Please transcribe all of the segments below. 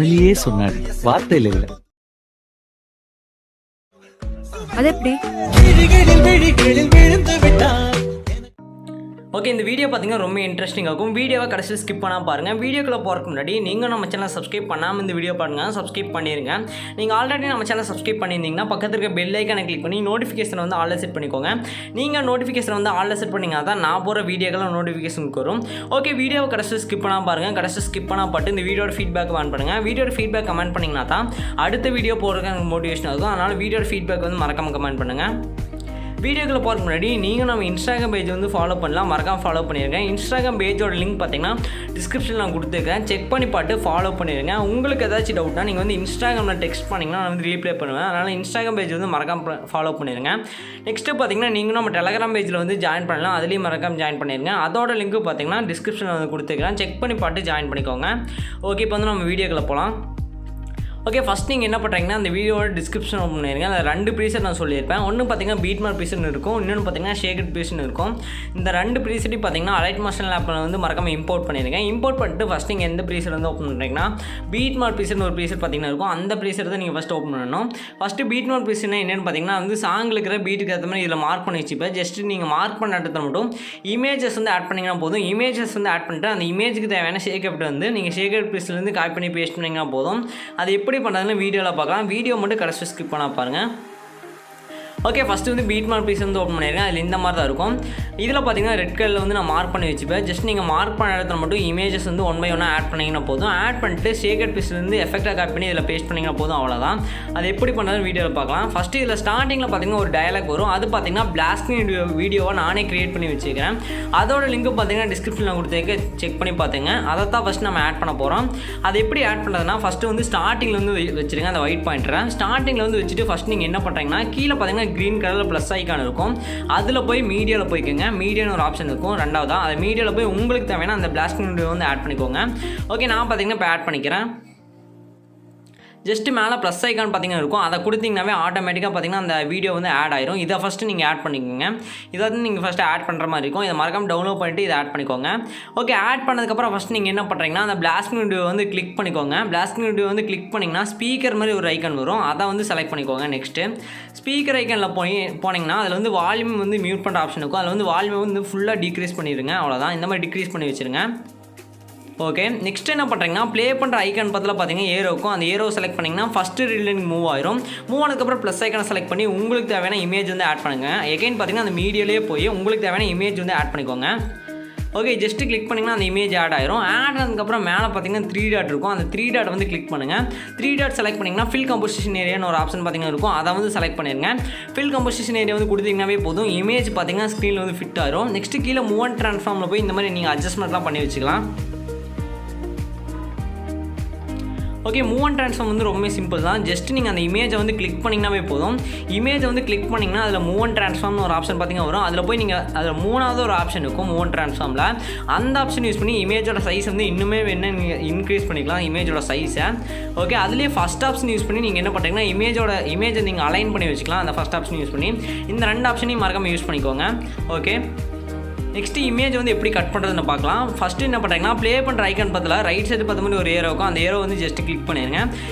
கண்ணிலேயே சொன்னாரு, வார்த்தையில இல்ல. அது எப்படி? ஓகே, இந்த வீடியோ பார்த்தீங்கன்னா ரொம்ப இன்ட்ரெஸ்டிங்காக இருக்கும். வீடியோவை கடைசியில் ஸ்கிப் பண்ணால் பாருங்கள். வீடியோக்குள்ளே போகிறதுக்கு முன்னாடி நீங்கள் நம்ம சேனல் சப்ஸ்கிரைப் பண்ணாமல் இந்த வீடியோ பாருங்கள், சப்ஸ்கிரைப் பண்ணிடுங்க. நீங்கள் ஆல்ரெடி நம்ம சேனல் சப்ஸ்கிரைப் பண்ணியிருந்தீங்கன்னா பக்கத்தில் இருக்க பெல் ஐக்கானை கிளிக் பண்ணி நோட்டிஃபிகேஷன் வந்து ஆல்ல செட் பண்ணிக்கோங்க. நீங்கள் நோட்டிஃபிகேஷன் வந்து ஆல்ல செட் பண்ணிங்கன்னா தான் நான் போகிற வீடியோக்கெல்லாம் நோட்டிஃபிகேஷனுக்கு வரும். ஓகே, வீடியோவை கடைசியில் ஸ்கிப் பண்ணால் பாருங்கள். கடைசியில் ஸ்கிப் பண்ணால் பட்டு இந்த வீடியோட ஃபீட்பேக் கமெண்ட் பண்ணுங்கள். வீடியோட ஃபீட்பேக் கமெண்ட் பண்ணிங்கன்னா தான் அடுத்த வீடியோ போகிறதுக்கு எனக்கு மோட்டிவேஷன் ஆகும். அதனால் வீடியோட ஃபீட்பேக் வந்து மறக்காமல் கமெண்ட் பண்ணுங்கள். வீடியோக்குள்ள போகிறதுக்கு முன்னாடி நீங்கள் நம்ம இன்ஸ்டாகிராம் பேஜ் வந்து ஃபாலோ பண்ணலாம், மறக்காமல் ஃபாலோ பண்ணியிருக்கேன். இன்ஸ்டாகிராம் பேஜோட லிங்க் பார்த்தீங்கன்னா டிஸ்கிரிப்ஷனில் நான் கொடுத்துருக்கேன், செக் பண்ணி பார்த்து ஃபாலோ பண்ணிடுங்க. உங்களுக்கு ஏதாச்சும் டவுட்னா நீங்கள் வந்து இன்ஸ்டாகிராமில் டெக்ஸ்ட் பண்ணிங்கன்னா நான் வந்து ரீப்ளே பண்ணுவேன். அதனால் இன்ஸ்டாகிராம் பேஜ் வந்து மறக்காமல் ஃபாலோ பண்ணிடுங்க. நெக்ஸ்ட்டு பார்த்தீங்கன்னா நீங்கள் நம்ம டெலகிராம் பேஜில் வந்து ஜாயின் பண்ணலாம், அதுலேயும் மறக்காமல் ஜாயின் பண்ணிடுங்க. அதோட லிங்க்கு பார்த்தீங்கன்னா டிஸ்கிரிப்ஷனில் வந்து கொடுத்துருக்கேன், செக் பண்ணி பார்த்து ஜாயின் பண்ணிக்கோங்க. ஓகே, இப்போ வந்து நம்ம வீடியோக்குள்ளே போகலாம். ஓகே, ஃபஸ்ட் நீங்கள் என்ன பண்ணுறீங்கன்னா அந்த வீடியோட டிஸ்கிரிப்ஷன் ஓப்பன் பண்ணிடுங்க. அதில் 2 ப்ரீசெட் நான் சொல்லியிருப்பேன். ஒன்று பார்த்தீங்கன்னா பீட் மார்க் ப்ரீசெட் இருக்கும், இன்னொன்று பார்த்தீங்கன்னா ஷேக்கட் ப்ரீசெட் இருக்கும். இந்த 2 ப்ரீசெட்டையும் பார்த்தீங்கன்னா அலைட் மாஸ்டர் ஆப்பில் வந்து மறக்காமல் இம்போர்ட் பண்ணிடுங்க. இம்போர்ட் பண்ணிட்டு ஃபஸ்ட் நீங்கள் எந்த ப்ரீசெட் வந்து ஓப்பன் பண்ணுறீங்கன்னா பீட் மார்க் ப்ரீசெட் ஒரு ப்ரீசெட் பார்த்தீங்கன்னா இருக்கும், அந்த ப்ரீசெட் தான் நீங்கள் ஃபஸ்ட்டு ஓப்பன் பண்ணணும். ஃபஸ்ட்டு பீட் மார்க் ப்ரீசெட்னா என்னென்னு பார்த்தீங்கன்னா வந்து சாங்கில் இருக்கிற பீட்டுக்கு ஏற்ற மாதிரி இதில் மார்க் பண்ணி வச்சுப்பேன். ஜஸ்ட்டு நீங்கள் மார்க் பண்ண இடத்துல மட்டும் இமேஜஸ் வந்து ஆட் பண்ணிங்கன்னா போதும். இமேஜஸ் வந்து ஆட் பண்ணிட்டு அந்த இமேஜுக்கு தேவையான ஷேக்கட் வந்து நீங்கள் ஷேக்கட் ப்ரீசெட்லேருந்து காப்பி பண்ணி பேஸ்ட் பண்ணிங்கன்னா போதும். அது எப்படி பண்ணுறதுன்னு வீடியோவில் பார்க்கலாம். வீடியோ மட்டும் கடைசி ஸ்கிப் பண்ண பாருங்கள். ஓகே, ஃபஸ்ட்டு வந்து பீட் மார்க் ப்ரீசெட் வந்து ஓப்பன் பண்ணிடுறேன். அதில் இந்த மாதிரி தான் இருக்கும். இதில் பார்த்தீங்கன்னா ரெட் கலரில் வந்து நான் மார்க் பண்ணி வச்சுப்பேன். ஜஸ்ட் நீங்கள் மார்க் பண்ண இடத்துல மட்டும் இமேஜஸ் வந்து 1 by 1 ஆட் பண்ணிங்கன்னா போதும். ஆட் பண்ணிட்டு ஷேக்கட் ப்ரீசெட்லேருந்து எஃபெக்டாக காப்பி பண்ணி இதில் பேஸ்ட் பண்ணிங்கன்னா போதும். அவ்வளோதான். அது எப்படி பண்ணுறதுன்னு வீடியோவில் பார்க்கலாம். ஃபஸ்ட்டு இதில் ஸ்டார்டிங்கில் பார்த்தீங்கன்னா ஒரு டயலாக் வரும். அது பார்த்தீங்கன்னா பிளாக் ஸ்க்ரீன் வீடியோவை நானே கிரியேட் பண்ணி வச்சுக்கிறேன். அதோட லிங்க் பார்த்தீங்கன்னா டிஸ்கிரிப்ஷனில் கொடுத்துருக்க, செக் பண்ணி பார்த்துங்க. அதை தான் ஃபஸ்ட் நம்ம ஆட் பண்ண போகிறோம். அது எப்படி ஆட் பண்ணுறதுனா ஃபஸ்ட்டு வந்து ஸ்டார்டிங்கில் வந்து வச்சுருங்க, அந்த ஒயிட் பாயிண்டரை ஸ்டார்டிங்கில் வந்து வச்சுட்டு ஃபஸ்ட் நீங்கள் என்ன பண்ணுறீங்கன்னா கீழே பார்த்தீங்கன்னா க்ரீன் கலரில் ப்ளஸ் ஐக்கான் இருக்கும், அதில் போய் மீடியாவில் போய்க்குங்க. மீடியான்னு ஒரு ஆப்ஷன் இருக்கும், ரெண்டாவதாக அது மீடியாவில் போய் உங்களுக்கு தேவையான அந்த பிளாக் ஸ்க்ரீன் வீடியோ வந்து ஆட் பண்ணிக்கோங்க. ஓகே, நான் பார்த்தீங்கன்னா இப்போ ஆட் பண்ணிக்கிறேன். ஜஸ்ட்டு மேலே ப்ளஸ் ஐக்கான் பார்த்தீங்கன்னா இருக்கும், அதை கொடுத்தீங்கன்னாவே ஆட்டோமேட்டிக்காக பார்த்தீங்கன்னா அந்த வீடியோ வந்து ஆட் ஆயிரும். இதை ஃபஸ்ட்டு நீங்கள் ஆட் பண்ணிக்கோங்க. இதை வந்து நீங்கள் ஃபஸ்ட்டு ஆட் பண்ணுற மாதிரி இருக்கும். இதை மறக்காமல் டவுன்லோட் பண்ணிட்டு இதை ஆட் பண்ணிக்கோங்க. ஓகே, ஆட் பண்ணதுக்கப்புறம் ஃபஸ்ட் நீங்கள் என்ன பண்ணுறீங்கன்னா அந்த பிளாக் ஸ்க்ரீன் வீடியோ வந்து கிளிக் பண்ணிக்கோங்க. பிளாக் ஸ்க்ரீன் வீடியோ வந்து கிளிக் பண்ணிங்கன்னா ஸ்பீக்கர் மாதிரி ஒரு ஐக்கான் வரும், அதை வந்து செலக்ட் பண்ணிக்கோங்க. நெக்ஸ்ட்டு ஸ்பீக்கர் ஐக்கானில் போனீங்கன்னா அதில் வந்து வால்யூம் வந்து மியூட் பண்ணுற ஆப்ஷன் இருக்கும். அதில் வந்து வால்யூம் வந்து ஃபுல்லாக டிக்ரீஸ் பண்ணிடுங்க. அவ்வளோதான், இந்த மாதிரி டிக்ரீஸ் பண்ணி வச்சுருங்க. ஓகே, நெக்ஸ்ட் என்ன பண்ணுறீங்கன்னா ப்ளே பண்ணுற ஐக்கான் பற்றில பார்த்தீங்கன்னா ஏரோக்கும், அந்த ஏரோ செலக்ட் பண்ணிங்கன்னா ஃபஸ்ட்டு ரீலிங் மூவ் ஆயிரும். மூவ் ஆனதுக்கப்புறம் ப்ளஸ் ஐக்கானை செலக்ட் பண்ணி உங்களுக்கு தேவையான இமேஜ் வந்து ஆட் பண்ணுங்கள். எகைன் பார்த்தீங்கன்னா அந்த மீடியாலேயே போய் உங்களுக்கு தேவையான இமேஜ் வந்து ஆட் பண்ணிக்கோங்க. ஓகே, ஜஸ்ட்டு கிளிக் பண்ணிங்கன்னா அந்த இமேஜ் ஆட் ஆயிரும். ஆட் ஆனதுக்கப்புறம் மேலே பார்த்தீங்கன்னா 3 டாட் இருக்கும், அந்த 3 டாட் வந்து கிளிக் பண்ணுங்கள். 3 டாட் செலக்ட் பண்ணிங்கன்னா ஃபில் கம்போசிஷன் ஏரியான்னு ஒரு ஆப்ஷன் பார்த்தீங்கன்னா இருக்கும், அதை வந்து செலக்ட் பண்ணிடுங்க. ஃபில் கம்போசிஷன் ஏரியா வந்து கொடுத்தீங்கன்னாவே போதும், இமேஜ் பார்த்தீங்கன்னா ஸ்க்ரீனில் வந்து ஃபிட் ஆயிரும். நெக்ஸ்ட்டு கீழே மூவ் அண்ட் ட்ரான்ஸ்ஃபார்மில் போய் இந்த மாதிரி நீங்கள் அட்ஜஸ்ட்மெண்ட்லாம் பண்ணி வச்சுக்கலாம். ஓகே, மூவ் அண்ட் ட்ரான்ஸ்ஃபார்ம் வந்து ரொம்ப சிம்பிள் தான். ஜஸ்ட் நீங்கள் அந்த இமேஜை வந்து கிளிக் பண்ணிங்கனாவே போதும். இமேஜை வந்து கிளிக் பண்ணிங்கன்னா அதில் மூவ் அண்ட் ட்ரான்ஸ்ஃபார்ம்னு ஒரு ஆப்ஷன் பார்த்தீங்கன்னா வரும். அதில் போய் நீங்கள் அதில் 3வது ஒரு ஆப்ஷன் இருக்கும் மூவ் அண்ட் ட்ரான்ஸ்ஃபார்மில், அந்த ஆப்ஷன் யூஸ் பண்ணி இமேஜோட சைஸ் வந்து இன்னுமே வேணால் நீங்கள் இன்க்ரீஸ் பண்ணிக்கலாம் இமேஜோட சைஸை. ஓகே, அதுலேயே ஃபஸ்ட் ஆப்ஷன் யூஸ் பண்ணி நீங்கள் என்ன பண்ணுறீங்கன்னா இமேஜை நீங்கள் அலைன் பண்ணி வச்சுக்கலாம். அந்த ஃபஸ்ட் ஆப்ஷன் யூஸ் பண்ணி இந்த 2 ஆப்ஷனையும் மறக்காமல் யூஸ் பண்ணிக்கோங்க. ஓகே, நெக்ஸ்ட்டு இமேஜ் வந்து எப்படி கட் பண்ணுறதுன்னு பார்க்கலாம். ஃபஸ்ட்டு என்ன பண்ணுறீங்கன்னா ப்ளே பண்ணுற ஐக்கான் பற்றில ரைட் சைடு பார்த்த மாதிரி ஒரு ஏரோ இருக்கும், அந்த ஏரோ வந்து ஜஸ்ட்டு கிளிக் பண்ணிடுங்க.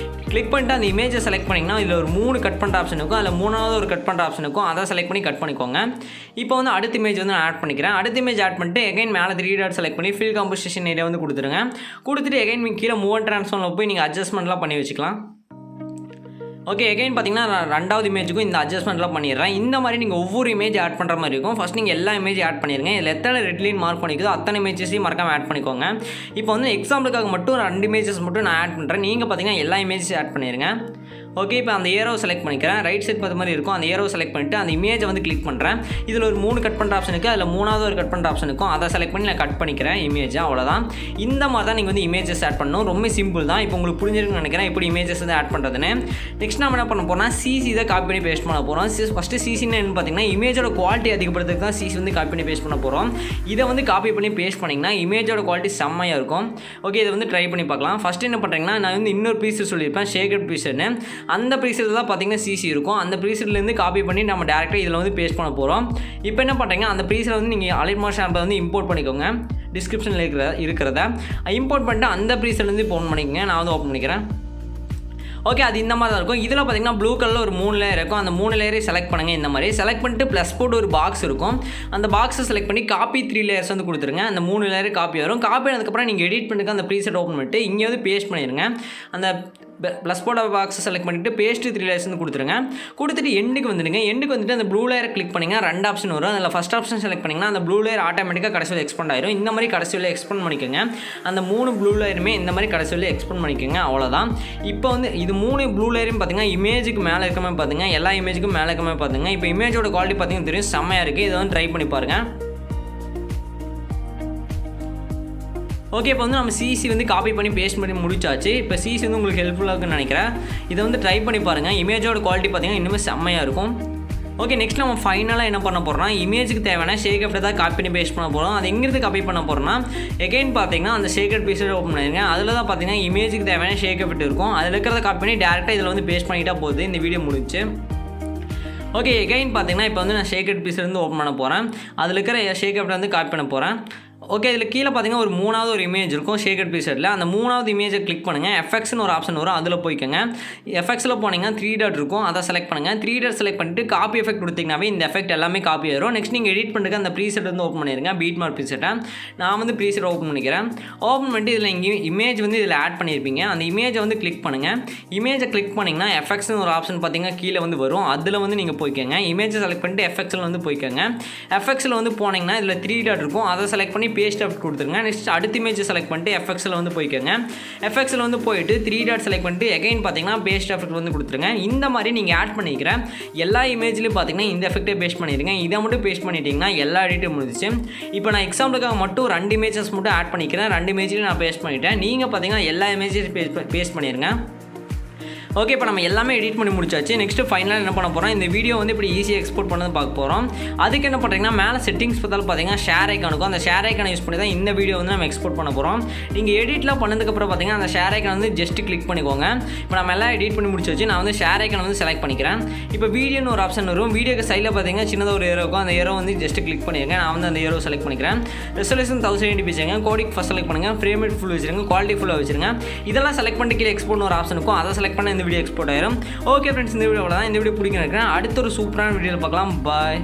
கிளிக் பண்ணிட்டு அந்த இமேஜை செலக்ட் பண்ணிங்கன்னா இதில் ஒரு 3 கட் பண்ணுற ஆப்ஷன் இருக்கும், அதில் 3வது ஒரு கட் பண்ணுற ஆப்ஷன் இருக்கும், அதை செலக்ட் பண்ணி கட் பண்ணிக்கோங்க. இப்போ வந்து அடுத்த இமேஜ் வந்து நான் ஆட் பண்ணிக்கிறேன். அடுத்த இமேஜ் ஆட் பண்ணிட்டு எகைன் மேலே 3 டாட் செலக்ட் பண்ணி ஃபில் கம்போசிஷன் ஏரியா வந்து கொடுத்துட்டு எகைன் கீழே மூவ் அண்ட் ட்ரான்ஸ்ஃபார்மில் போய் நீங்கள் அட்ஜஸ்ட்மெண்ட்லாம் பண்ணி வச்சுக்கலாம். ஓகே, எகைன் பார்த்தீங்கன்னா நான் 2வது இமேஜுக்கும் இந்த அட்ஜஸ்ட்மெண்ட்லாம் பண்ணிடுறேன். இந்த மாதிரி நீங்கள் ஒவ்வொரு இமேஜ் ஆட் பண்ணுற மாதிரி இருக்கும். ஃபஸ்ட் நீங்கள் எல்லா இமேஜ் ஆட் பண்ணிடுங்க. இதில் எத்தனை ரெட் லைன் மார்க் பண்ணிக்குதோ அத்தனை இமேஜஸையும் மறக்காமல் ஆட் பண்ணிக்கோங்க. இப்போ வந்து எக்ஸாம்பிளுக்காக மட்டும் 2 இமேஜஸ் மட்டும் நான் ஆட் பண்ணுறேன். நீங்கள் பார்த்தீங்கன்னா எல்லா இமேஜஸையும் ஆட் பண்ணிடுங்க. ஓகே, இப்போ அந்த ஏரோ செலக்ட் பண்ணிக்கிறேன். ரைட் சைட் பார்த்த மாதிரி இருக்கும், அந்த ஏரோ செலக்ட் பண்ணிவிட்டு அந்த இமேஜை வந்து கிளிக் பண்ணுறேன். இதில் ஒரு 3 கட் பண்ணுற ஆப்ஷன் இருக்குது, அதில் 3வது ஒரு கட் பண்ணுற ஆப்ஷன் இருக்கும், அதை செலக்ட் பண்ணி நான் கட் பண்ணிக்கிறேன் இமேஜை. அவ்வளோதான். இந்த மாதிரி தான் நீங்கள் வந்து இமேஜஸ் ஆட் பண்ணணும். ரொம்ப சிம்பிள் தான். இப்போ உங்களுக்கு புரிஞ்சிருக்குன்னு நினைக்கிறேன் எப்படி இமேஜஸ் வந்து ஆட் பண்ணுறதுன்னு. நெக்ஸ்ட் நம்ம என்ன பண்ண போகிறோம்னா சிசி தான் காப்பி பண்ணி பேஸ்ட் பண்ண போகிறோம். ஃபஸ்ட்டு சிசின்னு என்ன பார்த்தீங்கன்னா இமேஜோட குவாலிட்டி அதிகப்படுறதுக்கு தான் சிசி வந்து காப்பி பண்ணி பேஸ்ட் பண்ண போகிறோம். இதை வந்து காப்பி பண்ணி பேஸ்ட் பண்ணிங்கன்னா இமேஜோட குவாலிட்டி செம்மையாக இருக்கும். ஓகே, இதை வந்து ட்ரை பண்ணி பார்க்கலாம். ஃபஸ்ட்டு என்ன பண்ணுறீங்கன்னா நான் வந்து இன்னொரு பீஸ் சொல்லியிருப்பேன், ஷேக்கட் பீஸ்ன்னு. அந்த பீஸில் தான் பார்த்தீங்கன்னா சிசி இருக்கும். அந்த ப்ரீசெட்லேருந்து காப்பி பண்ணி நம்ம டேரெக்டாக இதில் வந்து பேஸ்ட் பண்ண போகிறோம். இப்போ என்ன பண்ணுறீங்க, அந்த ப்ரீசெட் வந்து நீங்கள் அலைட் மாஸ்டர் ஆப்பை வந்து இம்போர்ட் பண்ணிக்கோங்க. டிஸ்கிரிப்ஷனில் இருக்கிறத இம்போர்ட் பண்ணிட்டு அந்த ப்ரீசெட்லேருந்து இப்போ ஓப்பன் பண்ணிக்கங்க. நான் வந்து ஓப்பன் பண்ணிக்கிறேன். ஓகே, அது இந்த மாதிரி தான் இருக்கும். இதில் பார்த்தீங்கன்னா ப்ளூ கலரில் ஒரு 3 லேயர் இருக்கும். அந்த 3 லேயரை செலக்ட் பண்ணுங்கள். இந்த மாதிரி செலக்ட் பண்ணிட்டு ப்ளஸ் போட்டு ஒரு பாக்ஸ் இருக்கும். அந்த பாக்ஸை செலக்ட் பண்ணி காப்பி 3 லேயர்ஸ் வந்து கொடுத்துருங்க. அந்த 3 லேயர் காப்பி வரும். காப்பி ஆனதுக்கப்புறம் நீங்கள் எடிட் பண்ணிட்டு அந்த ப்ரீசெட் ஓப்பன் பண்ணிட்டு இங்கே வந்து பேஸ்ட் பண்ணிடுங்க. அந்த ப்ளஸ் போட பாக்ஸை செலக்ட் பண்ணிவிட்டு பேஸ்ட்டு 3 லேயர்ஸ் வந்து கொடுத்துருங்க. கொடுத்துட்டு எண்டுக்கு வந்துடுங்க. எண்டுக்கு வந்துட்டு அந்த ப்ளூ லேயரை கிளிக் பண்ணிங்கன்னா 2 ஆப்ஷன் வரும். அதில் ஃபஸ்ட் ஆப்ஷன் செலக்ட் பண்ணிங்கன்னா அந்த ப்ளூ லேயர் ஆட்டோமேட்டிக்காக கடைசியில் எக்ஸ்பெண்ட் ஆயிரும். இந்த மாதிரி கடைசியில் எக்ஸ்பெண்ட் பண்ணிக்கோங்க. அந்த 3 ப்ளூ லேயருமே இந்த மாதிரி கடைசியில் எக்ஸ்பெண்ட் பண்ணிக்கோங்க. அவ்வளோதான். இப்போ வந்து இது 3 ப்ளூ லேயரும் பார்த்தீங்கன்னா இமேஜுக்கு மேலே இருக்கமே பார்த்துங்க. எல்லா இமேஜுக்கும் மேலே இருக்கமே பார்த்துங்க. இப்போ இமேஜோட குவாலிட்டி பார்த்தீங்கன்னா தெரியும், செம்மையாக இருக்குது. இதை வந்து ட்ரை பண்ணி பாருங்கள். ஓகே, இப்போ வந்து நம்ம சிசி வந்து காப்பி பண்ணி பேஸ்ட் பண்ணி முடிச்சாச்சு. இப்போ சிசி வந்து உங்களுக்கு ஹெல்ப்ஃபுல்லாக இருக்குன்னு நினைக்கிறேன். இதை வந்து ட்ரை பண்ணி பாருங்கள். இமேஜோட குவாலிட்டி பார்த்தீங்கன்னா இன்னுமே செம்மையாக இருக்கும். ஓகே, நெக்ஸ்ட் நம்ம ஃபைனலாக என்ன பண்ண போகிறோம்னா, இமேஜுக்கு தேவையான ஷேக் எஃபெக்ட் தான் காப்பி பண்ணி பேஸ்ட் பண்ண போகிறோம். அது எங்கிருந்து காப்பி பண்ண போகிறோம்னா, எகைன் பார்த்தீங்கன்னா அந்த ஷேக்கட் பீஸை ஓப்பன் பண்ணிடுங்க. அதில் தான் பார்த்தீங்கன்னா இமேஜுக்கு தேவையான ஷேக் எஃபெக்ட் இருக்கும். அதில் இருக்கிறத காப்பி பண்ணி டேரெக்டாக இதில் வந்து பேஸ்ட் பண்ணிட்டா போகுது. இந்த வீடியோ முடிச்சு. ஓகே, எகைன் பார்த்தீங்கன்னா இப்போ வந்து நான் ஷேக்கட் பீஸ்லேருந்து ஓப்பன் பண்ண போகிறேன். அதில் இருக்கிற ஷேக் எஃபெக்ட் வந்து காப்பி பண்ண போகிறேன். ஓகே, இதில் கீழே பார்த்தீங்கன்னா ஒரு 3வது ஒரு இமேஜ் இருக்கும் ஷேக்கட் ப்ரீசெட்டில். அந்த 3வது இமேஜை கிளிக் பண்ணுங்கள். எஃப்எக்ஸ்னு ஒரு ஆப்ஷன் வரும், அதில் போய்க்கோங்க. எஃப்எக்ஸில் போனீங்கன்னா 3 டாட் இருக்கும், அதை செலக்ட் பண்ணுங்கள். 3 டாட் செலக்ட் பண்ணிட்டு காப்பி எஃபெக்ட் கொடுத்தீங்கன்னாவே இந்த எஃபெக்ட் எல்லாமே காப்பி ஆயிரும். நெக்ஸ்ட் நீங்கள் எடிட் பண்ணுறதுக்கு அந்த ப்ரீசெட் வந்து ஓப்பன் பண்ணிடுங்க. பீட் மார்க் ப்ரீசெட்டை நான் வந்து ப்ரீசெட் ஓப்பன் பண்ணிக்கிறேன். ஓப்பன் பண்ணிட்டு இதில் இங்கே இமேஜ் வந்து இதில் ஆட் பண்ணியிருப்பீங்க. அந்த இமேஜை வந்து கிளிக் பண்ணுங்கள். இமேஜை கிளிக் பண்ணிங்கன்னா எஃப்எக்ஸ்னு ஒரு ஆப்ஷன் பார்த்தீங்கன்னா கீழே வந்து வரும், அதில் வந்து நீங்கள் போய்க்கோங்க. இமேஜை செலக்ட் பண்ணிட்டு எஃப்எக்ஸில் வந்து போய்க்கோங்க. எஃப்எக்ஸில் வந்து போனீங்கன்னா இதில் 3 டாட் இருக்கும், அதை செலக்ட் பண்ணி பேஸ்ட் எஃபெக்ட் கொடுத்துருங்க. நெக்ஸ்ட் அடுத்த இமேஜ் செலக்ட் பண்ணிட்டு எஃப்எக்ஸில் வந்து போய்க்கோங்க. எஃப்எக்ஸில் வந்து போயிட்டு 3 டாட் செலக்ட் பண்ணிட்டு எகைன் பார்த்தீங்கன்னா பேஸ்ட் எஃபெக்ட் வந்து கொடுத்துருங்க. இந்த மாதிரி நீங்கள் ஆட் பண்ணிக்கிற எல்லா இமேஜ்லையும் பார்த்தீங்கன்னா இந்த எஃபெக்ட்டை பேஸ்ட் பண்ணிடுங்க. இதை மட்டும் பேஸ்ட் பண்ணிட்டீங்கன்னா எல்லா எடிட்டும் முடிஞ்சிச்சு. இப்போ நான் எக்ஸாம்பிளுக்காக மட்டும் 2 இமேஜஸ் மட்டும் ஆட் பண்ணிக்கிறேன். 2 இமேஜ்லையும் நான் பேஸ்ட் பண்ணிட்டேன். நீங்கள் பார்த்தீங்கன்னா எல்லா இமேஜையும் பேஸ்ட் பண்ணிடுங்க. ஓகே, இப்போ நம்ம எல்லாமே எடிட் பண்ணி முடிச்சாச்சு. நெக்ஸ்ட்டு ஃபைனலாக என்ன பண்ண போகிறோம், இந்த வீடியோ வந்து இப்படி ஈஸியாக எக்ஸ்போர்ட் பண்ணது பார்க்க போகிறோம். அதுக்கு என்ன பண்ணுறீங்கன்னா, மேலே செட்டிங்ஸ் பார்த்தாலும் பார்த்தீங்கன்னா ஷேர் ஐக்கான் இருக்கும். அந்த ஷேர் ஐக்கானை யூஸ் பண்ணி தான் இந்த வீடியோ வந்து நம்ம எக்ஸ்போர்ட் பண்ண போகிறோம். நீங்கள் எடிட்லாம் பண்ணதுக்கப்புறம் பார்த்தீங்கன்னா அந்த ஷேர் ஐக்கான் வந்து ஜஸ்ட் கிளிக் பண்ணிக்கோங்க. இப்போ நம்ம எல்லாம் எடிட் பண்ணி முடிச்சாச்சு. நான் வந்து ஷேர் ஐக்கான் வந்து செலக்ட் பண்ணிக்கிறேன். இப்போ வீடியோன்னு ஒரு ஆப்ஷன் வரும். வீடியோக்கு சைடில் பார்த்தீங்கன்னா சின்னதாக ஒரு ஏரோ இருக்கும். அந்த ஏரோ வந்து ஜஸ்ட் கிளிக் பண்ணிடுங்க. நான் வந்து அந்த ஏரோ செலக்ட் பண்ணிக்கிறேன். ரெசல்யூஷன் 1080p வச்சுருங்க. கோடிக் ஃபஸ்ட் செலக்ட் பண்ணுங்கள். ஃப்ரேம் ரேட் ஃபுல் வச்சுருங்க. குவாலிட்டி ஃபுல்லாக வச்சுருங்க. இதெல்லாம் செலக்ட் பண்ணிட்டு கீழே எக்ஸ்போர்ட்னு ஒரு ஆப்ஷன் இருக்கும். அதை செலக்ட் பண்ண இந்த வீடியோ எக்ஸ்போர்ட் ஆயிரும். ஓகே ஃப்ரெண்ட்ஸ், இந்த வீடியோ தான். இந்த வீடியோ பிடிக்க நினைக்கிறேன். அடுத்த ஒரு சூப்பரான வீடியோவில் பார்க்கலாம். பாய்.